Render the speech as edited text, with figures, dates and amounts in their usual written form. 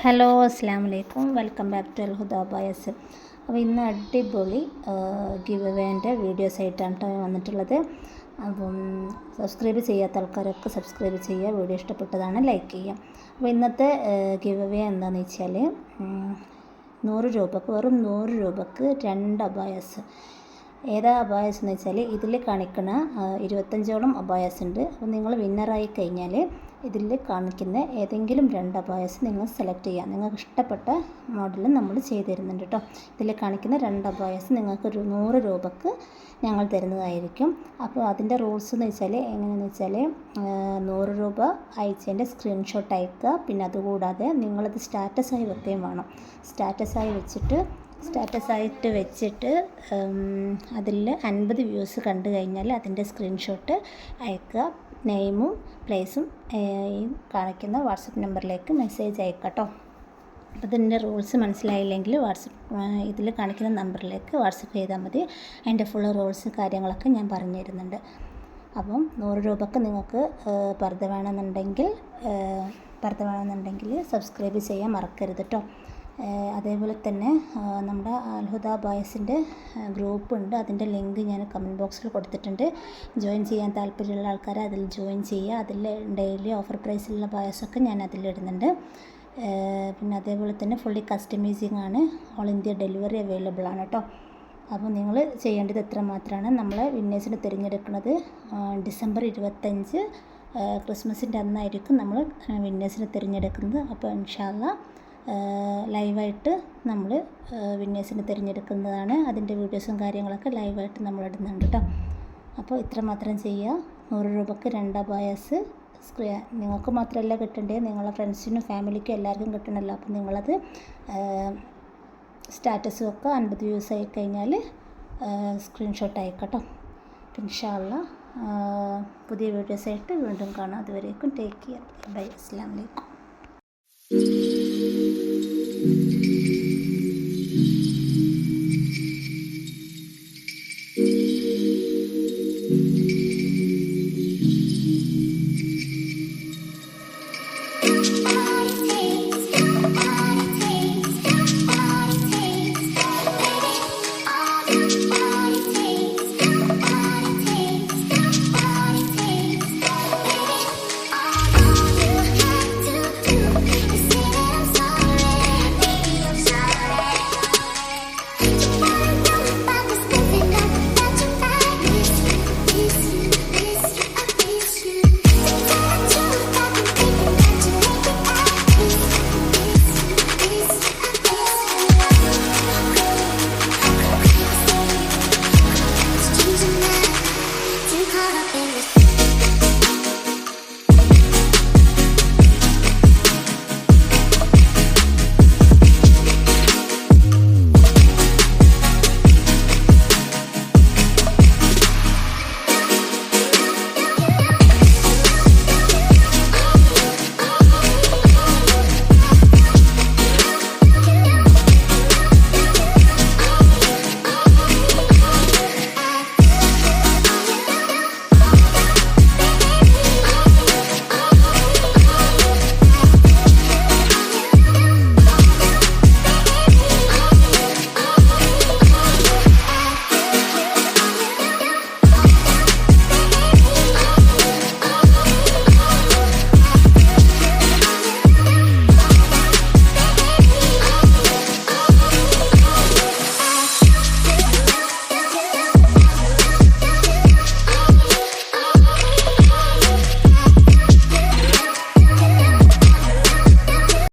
Hello അസ്സാം വലൈക്കും, welcome back to അൽഹുദ ബയസ്. അപ്പോൾ ഇന്ന് അടിപൊളി ഗിവ് അവേൻ്റെ വീഡിയോസ് ആയിട്ടാണ് കേട്ടോ വന്നിട്ടുള്ളത്. അപ്പം സബ്സ്ക്രൈബ് ചെയ്യാത്ത ആൾക്കാരൊക്കെ സബ്സ്ക്രൈബ് ചെയ്യുക, വീഡിയോ ഇഷ്ടപ്പെട്ടതാണ് ലൈക്ക് ചെയ്യുക. അപ്പോൾ ഇന്നത്തെ ഗിവ് അവേ എന്താണെന്ന് വെച്ചാൽ 100 രൂപക്ക്, വെറും 100 രൂപക്ക് 2 അബായസ്. ഏതാ അബായസ് എന്ന് വെച്ചാൽ ഇതിൽ കാണിക്കുന്ന 25ഓളം അബായസ് ഉണ്ട്. അപ്പോൾ നിങ്ങൾ വിന്നറായി കഴിഞ്ഞാൽ ഇതിൽ കാണിക്കുന്ന ഏതെങ്കിലും 2 അബായസ് നിങ്ങൾ സെലക്ട് ചെയ്യുക. നിങ്ങൾക്ക് ഇഷ്ടപ്പെട്ട മോഡൽ നമ്മൾ ചെയ്ത് തരുന്നുണ്ട് കേട്ടോ. ഇതിൽ കാണിക്കുന്ന 2 അബായസ് നിങ്ങൾക്ക് ഒരു 100 രൂപക്ക് ഞങ്ങൾ തരുന്നതായിരിക്കും. അപ്പോൾ അതിൻ്റെ റൂൾസ് എന്ന് വെച്ചാൽ എങ്ങനെയാണെന്ന് വെച്ചാൽ 100 രൂപ അയച്ചതിൻ്റെ സ്ക്രീൻഷോട്ട് അയക്കുക. പിന്നെ അതുകൂടാതെ നിങ്ങളത് സ്റ്റാറ്റസായി വെക്കുകയും വേണം. സ്റ്റാറ്റസായിട്ട് വെച്ചിട്ട് അതിൽ 50 വ്യൂസ് കണ്ടു കഴിഞ്ഞാൽ അതിൻ്റെ സ്ക്രീൻഷോട്ട് അയക്കുക. നെയിമും പ്ലേസും ഈ കാണിക്കുന്ന വാട്സപ്പ് നമ്പറിലേക്ക് മെസ്സേജ് അയക്കുക കേട്ടോ. അപ്പോൾ ഇതിൻ്റെ റൂൾസ് മനസ്സിലായില്ലെങ്കിൽ ഇതിൽ കാണിക്കുന്ന നമ്പറിലേക്ക് വാട്സപ്പ് ചെയ്താൽ മതി. അതിൻ്റെ ഫുൾ റൂൾസ് കാര്യങ്ങളൊക്കെ ഞാൻ പറഞ്ഞു തരുന്നുണ്ട്. അപ്പം 100 രൂപക്ക് നിങ്ങൾക്ക് പർദ്ദ വേണമെന്നുണ്ടെങ്കിൽ സബ്സ്ക്രൈബ് ചെയ്യാൻ മറക്കരുത് കേട്ടോ. അതേപോലെ തന്നെ നമ്മുടെ അൽഹുദ ബോയ്സിൻ്റെ ഗ്രൂപ്പ് ഉണ്ട്. അതിൻ്റെ ലിങ്ക് ഞാൻ കമൻറ്റ് ബോക്സിൽ കൊടുത്തിട്ടുണ്ട്. ജോയിൻ ചെയ്യാൻ താല്പര്യമുള്ള ആൾക്കാർ അതിൽ ജോയിൻ ചെയ്യുക. അതിൽ ഡെയിലി ഓഫർ പ്രൈസിലുള്ള ബോയ്സൊക്കെ ഞാൻ അതിലിടുന്നുണ്ട്. പിന്നെ അതേപോലെ തന്നെ ഫുള്ളി കസ്റ്റമൈസിങ് ആണ്. ഓൾ ഇന്ത്യ ഡെലിവറി അവൈലബിൾ ആണ് കേട്ടോ. അപ്പോൾ നിങ്ങൾ ചെയ്യേണ്ടത് എത്ര മാത്രമാണ്, നമ്മളെ വിന്നേഴ്സിനെ തിരഞ്ഞെടുക്കുന്നത് ഡിസംബർ 25 ക്രിസ്മസിൻ്റെ അന്നായിരിക്കും നമ്മൾ വിന്നേഴ്സിനെ തിരഞ്ഞെടുക്കുന്നത്. അപ്പോൾ ഇൻഷാ അല്ലാഹ് ലൈവായിട്ട് നമ്മൾ വിന്നേഴ്സിനെ തിരഞ്ഞെടുക്കുന്നതാണ്. അതിൻ്റെ വീഡിയോസും കാര്യങ്ങളൊക്കെ ലൈവായിട്ട് നമ്മൾ ഇടുന്നുണ്ട് കേട്ടോ. അപ്പോൾ ഇത്ര മാത്രം ചെയ്യുക. 100 രൂപക്ക് 2 അബായസ്. നിങ്ങൾക്ക് മാത്രമല്ല കിട്ടേണ്ടത്, നിങ്ങളുടെ ഫ്രണ്ട്സിനും ഫാമിലിക്കും എല്ലാവർക്കും കിട്ടണമല്ലോ. അപ്പോൾ നിങ്ങളത് സ്റ്റാറ്റസ് വെക്കുക. 50 വ്യൂസ് ആയി കഴിഞ്ഞാൽ സ്ക്രീൻഷോട്ട് അയക്കട്ടോ. ഇൻഷാ അല്ലാഹ് പുതിയ വീഡിയോസായിട്ട് വീണ്ടും കാണാം. അതുവരേക്കും ടേക്ക് കെയർ. ബൈ. അസ്സലാമു അലൈക്കും.